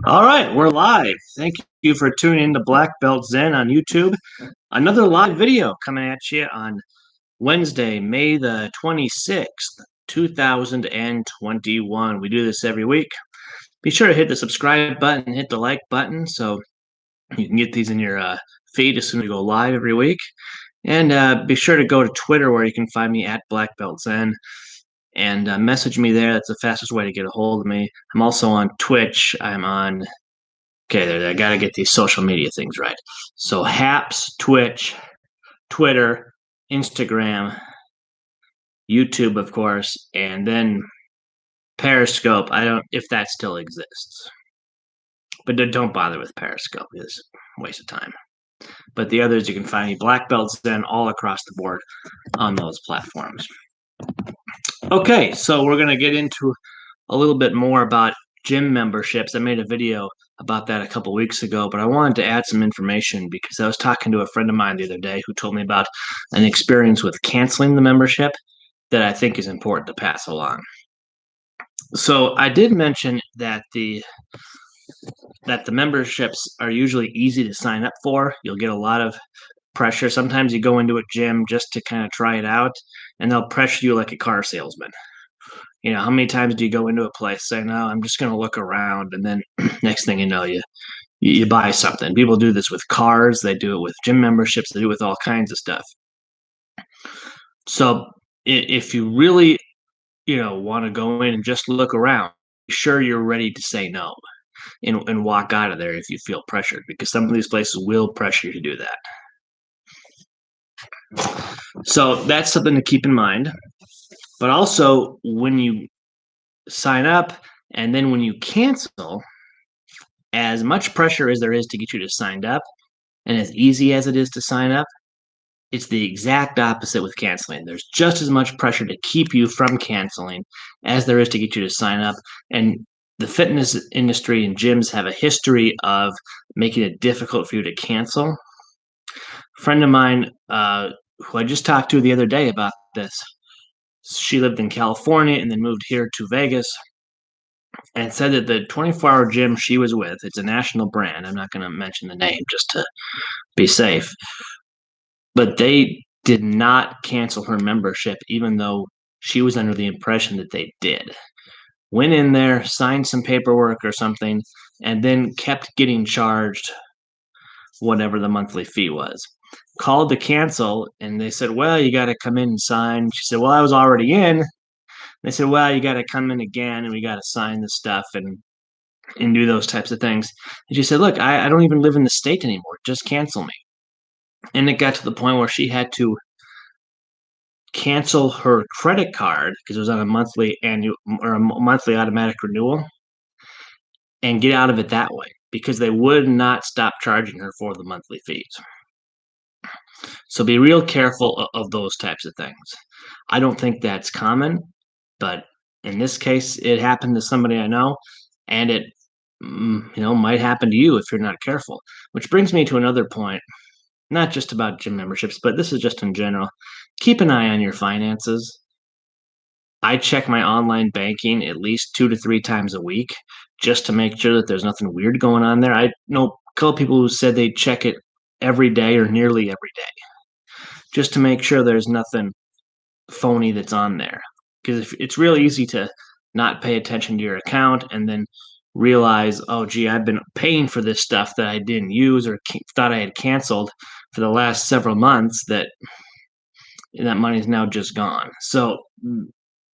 All right, we're live. Thank you for tuning in to Black Belt Zen on YouTube. Another live video coming at you on Wednesday, May the 26th, 2021. We do this every week. Be sure to hit the subscribe button, hit the like button so you can get these in your feed as soon as we go live every week. And be sure to go to Twitter where you can find me at Black Belt Zen and message me there. That's the fastest way to get a hold of me. I'm also on Twitch. I'm on Okay, there. I got to get these social media things right. So Haps, Twitch, Twitter, Instagram, YouTube, of course, and then Periscope. I don't if that still exists, but don't bother with Periscope. It's a waste of time. But the others, you can find me black belts then all across the board on those platforms. Okay, so we're gonna get into a little bit more about gym memberships. I made a video about that a couple weeks ago, but I wanted to add some information because I was talking to a friend of mine the other day who told me about an experience with canceling the membership that I think is important to pass along. So I did mention that the memberships are usually easy to sign up for. You'll get a lot of pressure. Sometimes you go into a gym just to kind of try it out, and they'll pressure you like a car salesman. How many times do you go into a place saying, "No, I'm just going to look around," and then next thing you know, you buy something. People do this with cars. They do it with gym memberships. They do it with all kinds of stuff. So if you really, want to go in and just look around, be sure you're ready to say no and walk out of there if you feel pressured, because some of these places will pressure you to do that. So that's something to keep in mind. But also, when you sign up and then when you cancel, as much pressure as there is to get you to sign up, and as easy as it is to sign up, it's the exact opposite with canceling. There's just as much pressure to keep you from canceling as there is to get you to sign up. And the fitness industry and gyms have a history of making it difficult for you to cancel. A friend of mine, who I just talked to the other day about this, she lived in California and then moved here to Vegas and said that the 24-hour gym she was with, it's a national brand. I'm not going to mention the name just to be safe, but they did not cancel her membership, even though she was under the impression that they did. Went in there, signed some paperwork or something, and then kept getting charged whatever the monthly fee was. Called to cancel, and they said, "Well, you got to come in and sign." She said, "Well, I was already in." They said, "Well, you got to come in again, and we got to sign the stuff and do those types of things." And she said, "Look, I don't even live in the state anymore. Just cancel me." And it got to the point where she had to cancel her credit card because it was on a monthly annual or a monthly automatic renewal and get out of it that way because they would not stop charging her for the monthly fees. So be real careful of those types of things. I don't think that's common, but in this case, it happened to somebody I know, and it might happen to you if you're not careful. Which brings me to another point, not just about gym memberships, but this is just in general. Keep an eye on your finances. I check my online banking at least 2 to 3 times a week just to make sure that there's nothing weird going on there. I know a couple people who said they check it every day or nearly every day just to make sure there's nothing phony that's on there. Because it's real easy to not pay attention to your account and then realize, oh, gee, I've been paying for this stuff that I didn't use or thought I had canceled for the last several months that money is now just gone. So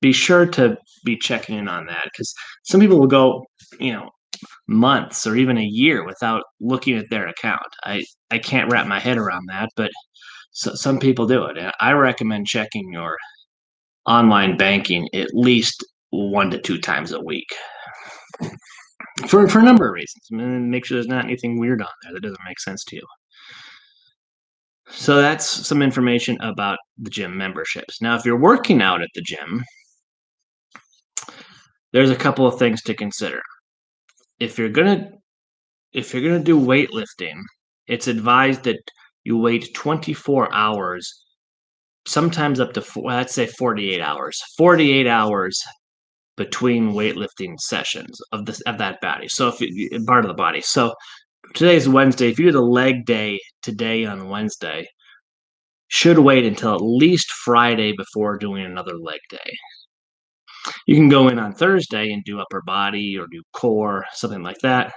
be sure to be checking in on that because some people will go, months or even a year without looking at their account. I can't wrap my head around that, but some people do it. And I recommend checking your online banking at least 1 to 2 times a week for a number of reasons. And make sure there's not anything weird on there that doesn't make sense to you. So that's some information about the gym memberships. Now, if you're working out at the gym, there's a couple of things to consider. If you're gonna do weightlifting, it's advised that you wait 24 hours, sometimes up to let's say 48 hours. 48 hours between weightlifting sessions of that body. So part of the body. So today's Wednesday. If you do the leg day today on Wednesday, should wait until at least Friday before doing another leg day. You can go in on Thursday and do upper body or do core, something like that.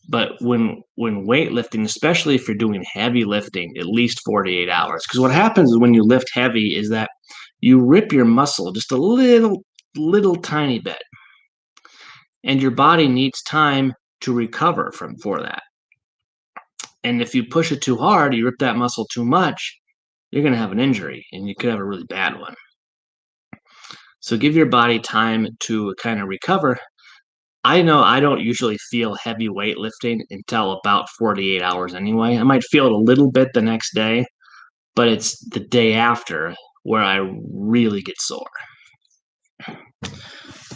But when weightlifting, especially if you're doing heavy lifting, at least 48 hours. Because what happens when you lift heavy is that you rip your muscle just a little tiny bit. And your body needs time to recover for that. And if you push it too hard, you rip that muscle too much, you're going to have an injury, and you could have a really bad one. So give your body time to kind of recover. I know I don't usually feel heavy weightlifting until about 48 hours anyway. I might feel it a little bit the next day, but it's the day after where I really get sore.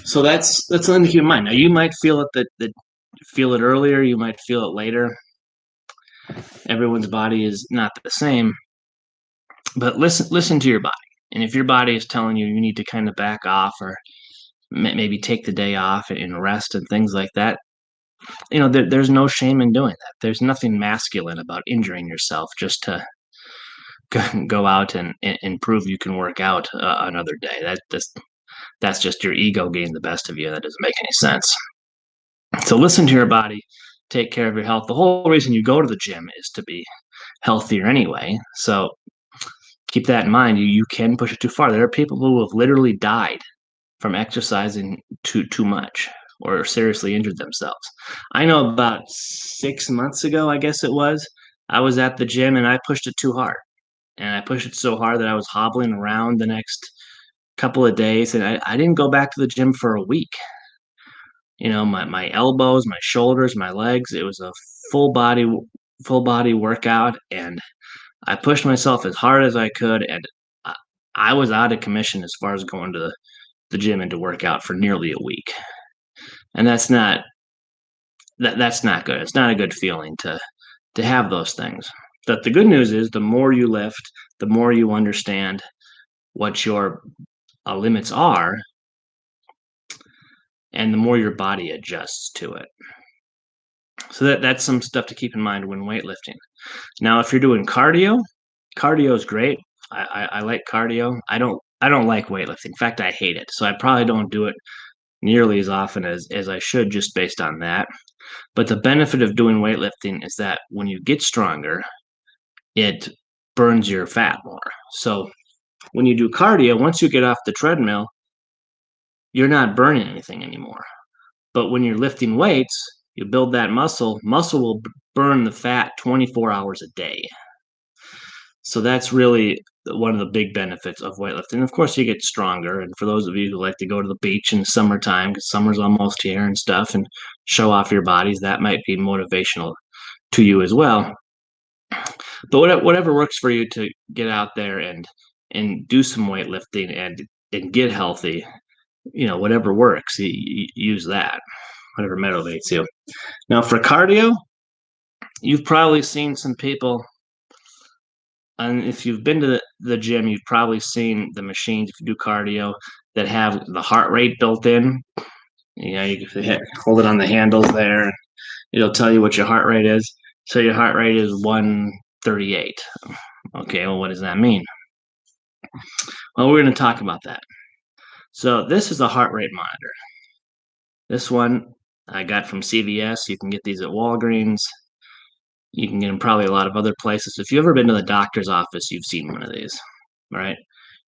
So that's something to keep in mind. Now you might feel it feel it earlier, you might feel it later. Everyone's body is not the same, but listen to your body. And if your body is telling you you need to kind of back off or maybe take the day off and rest and things like that, there's no shame in doing that. There's nothing masculine about injuring yourself just to go out and prove you can work out another day. That's just your ego getting the best of you. That doesn't make any sense. So listen to your body, take care of your health. The whole reason you go to the gym is to be healthier anyway. So keep that in mind. You can push it too far. There are people who have literally died from exercising too much or seriously injured themselves. I know about 6 months ago, I guess it was, I was at the gym and I pushed it too hard. And I pushed it so hard that I was hobbling around the next couple of days, and I didn't go back to the gym for a week. My elbows, my shoulders, my legs, it was a full body workout, and I pushed myself as hard as I could, and I was out of commission as far as going to the gym and to work out for nearly a week. And that's not good. It's not a good feeling to have those things. But the good news is the more you lift, the more you understand what your limits are, and the more your body adjusts to it. So that's some stuff to keep in mind when weightlifting. Now, if you're doing cardio is great. I like cardio. I don't like weightlifting. In fact, I hate it. So I probably don't do it nearly as often as I should, just based on that. But the benefit of doing weightlifting is that when you get stronger, it burns your fat more. So when you do cardio, once you get off the treadmill, you're not burning anything anymore. But when you're lifting weights, you build that muscle. Muscle will burn the fat 24 hours a day. So that's really one of the big benefits of weightlifting. Of course, you get stronger. And for those of you who like to go to the beach in the summertime, because summer's almost here and stuff, and show off your bodies, that might be motivational to you as well. But whatever works for you to get out there and do some weightlifting and get healthy, whatever works, use that, whatever motivates you. Now, for cardio, you've probably seen some people, and if you've been to the gym, you've probably seen the machines, if you do cardio, that have the heart rate built in. You can hold it on the handles there. It'll tell you what your heart rate is. So your heart rate is 138. Okay, well, what does that mean? Well, we're going to talk about that. So this is a heart rate monitor. This one I got from CVS. You can get these at Walgreens. You can get them probably a lot of other places. If you've ever been to the doctor's office, you've seen one of these, right?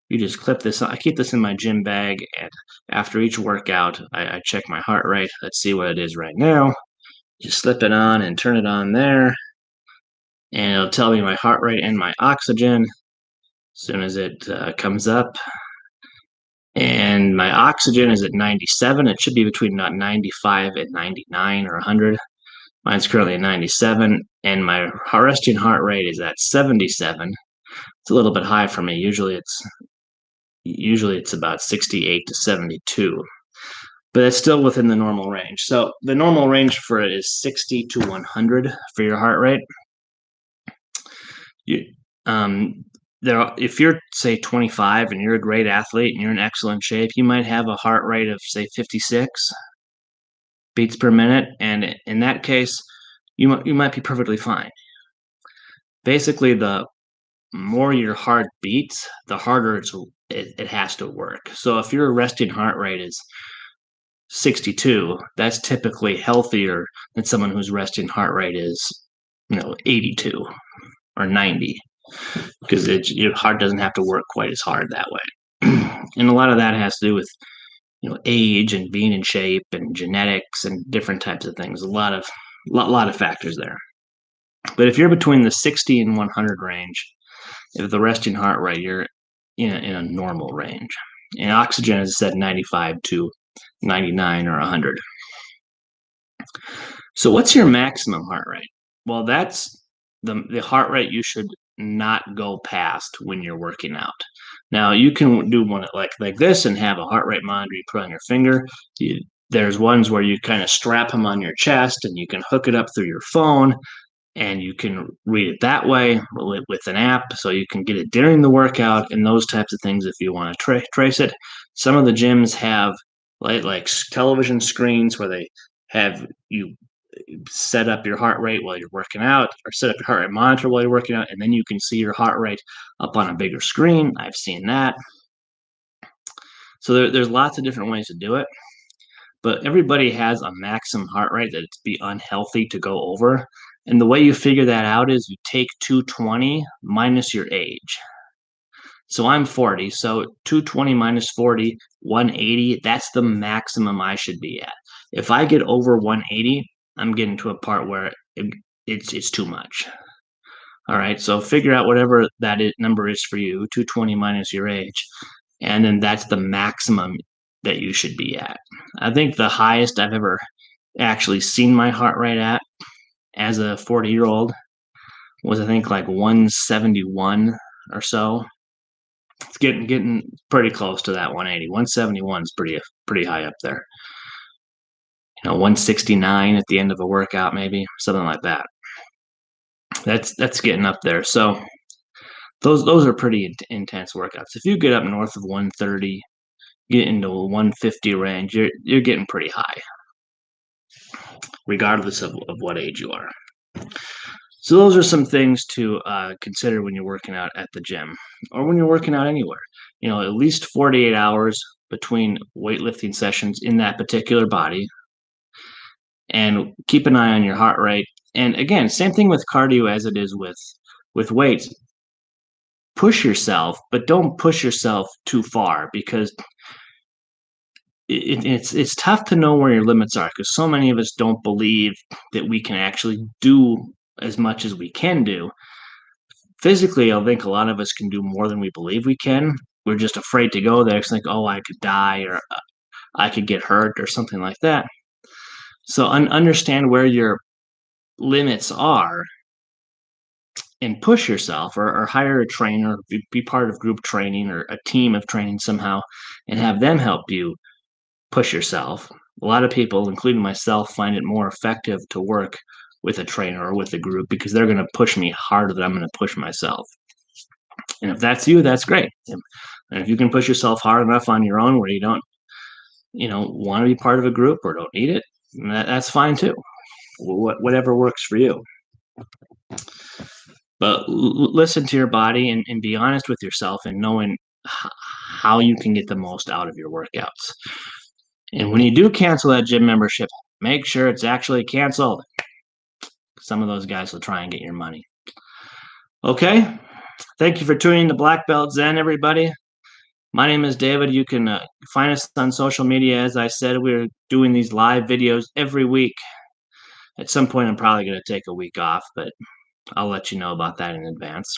You just clip this. I keep this in my gym bag, and after each workout, I check my heart rate. Let's see what it is right now. Just slip it on and turn it on there, and it'll tell me my heart rate and my oxygen as soon as it comes up. And my oxygen is at 97. It should be between 95 and 99 or 100. Mine's currently at 97, and my resting heart rate is at 77. It's a little bit high for me. Usually it's about 68 to 72, but it's still within the normal range. So the normal range for it is 60 to 100 for your heart rate. if you're say 25 and you're a great athlete and you're in excellent shape, you might have a heart rate of say 56 beats per minute, and in that case, you might be perfectly fine. Basically, the more your heart beats, the harder it has to work. So if your resting heart rate is 62, that's typically healthier than someone whose resting heart rate is, 82 or 90, because your heart doesn't have to work quite as hard that way. And a lot of that has to do with age and being in shape and genetics and different types of things. A lot of factors there. But if you're between the 60 and 100 range, if the resting heart rate, you're in a normal range. And oxygen is set 95 to 99 or 100. So what's your maximum heart rate? Well, that's the heart rate you should not go past when you're working out. Now you can do one like this and have a heart rate monitor you put on your finger. There's ones where you kind of strap them on your chest and you can hook it up through your phone and you can read it that way with an app, so you can get it during the workout and those types of things if you want to trace it. Some of the gyms have like television screens where they have you set up your heart rate while you're working out, or set up your heart rate monitor while you're working out, and then you can see your heart rate up on a bigger screen. I've seen that. So there's lots of different ways to do it, but everybody has a maximum heart rate that it'd be unhealthy to go over. And the way you figure that out is you take 220 minus your age. So I'm 40, so 220 minus 40, 180, that's the maximum I should be at. If I get over 180, I'm getting to a part where it's too much. All right, so figure out whatever number is for you, 220 minus your age, and then that's the maximum that you should be at. I think the highest I've ever actually seen my heart rate at as a 40-year-old was, I think, like 171 or so. It's getting pretty close to that 180. 171 is pretty high up there. 169 at the end of a workout, maybe something like that. That's getting up there. So those are pretty intense workouts. If you get up north of 130, get into a 150 range, you're getting pretty high, regardless of what age you are. So those are some things to consider when you're working out at the gym or when you're working out anywhere. At least 48 hours between weightlifting sessions in that particular body, and keep an eye on your heart rate. And again, same thing with cardio as it is with weights. Push yourself, but don't push yourself too far, because it's tough to know where your limits are, because so many of us don't believe that we can actually do as much as we can do. Physically, I think a lot of us can do more than we believe we can. We're just afraid to go there. It's like, oh, I could die, or I could get hurt, or something like that. So understand where your limits are and push yourself, or hire a trainer, be part of group training or a team of training somehow, and have them help you push yourself. A lot of people, including myself, find it more effective to work with a trainer or with a group, because they're going to push me harder than I'm going to push myself. And if that's you, that's great. And if you can push yourself hard enough on your own where you don't, want to be part of a group or don't need it, that's fine too. Whatever works for you. But listen to your body and be honest with yourself, and knowing how you can get the most out of your workouts. And when you do cancel that gym membership, make sure it's actually canceled. Some of those guys will try and get your money. Okay. Thank you for tuning in to Black Belt Zen, everybody. My name is David. You can find us on social media. As I said, we're doing these live videos every week. At some point, I'm probably going to take a week off, but I'll let you know about that in advance.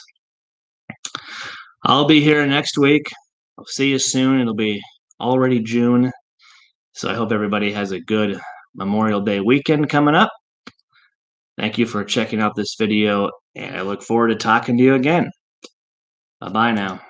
I'll be here next week. I'll see you soon. It'll be already June. So I hope everybody has a good Memorial Day weekend coming up. Thank you for checking out this video, and I look forward to talking to you again. Bye-bye now.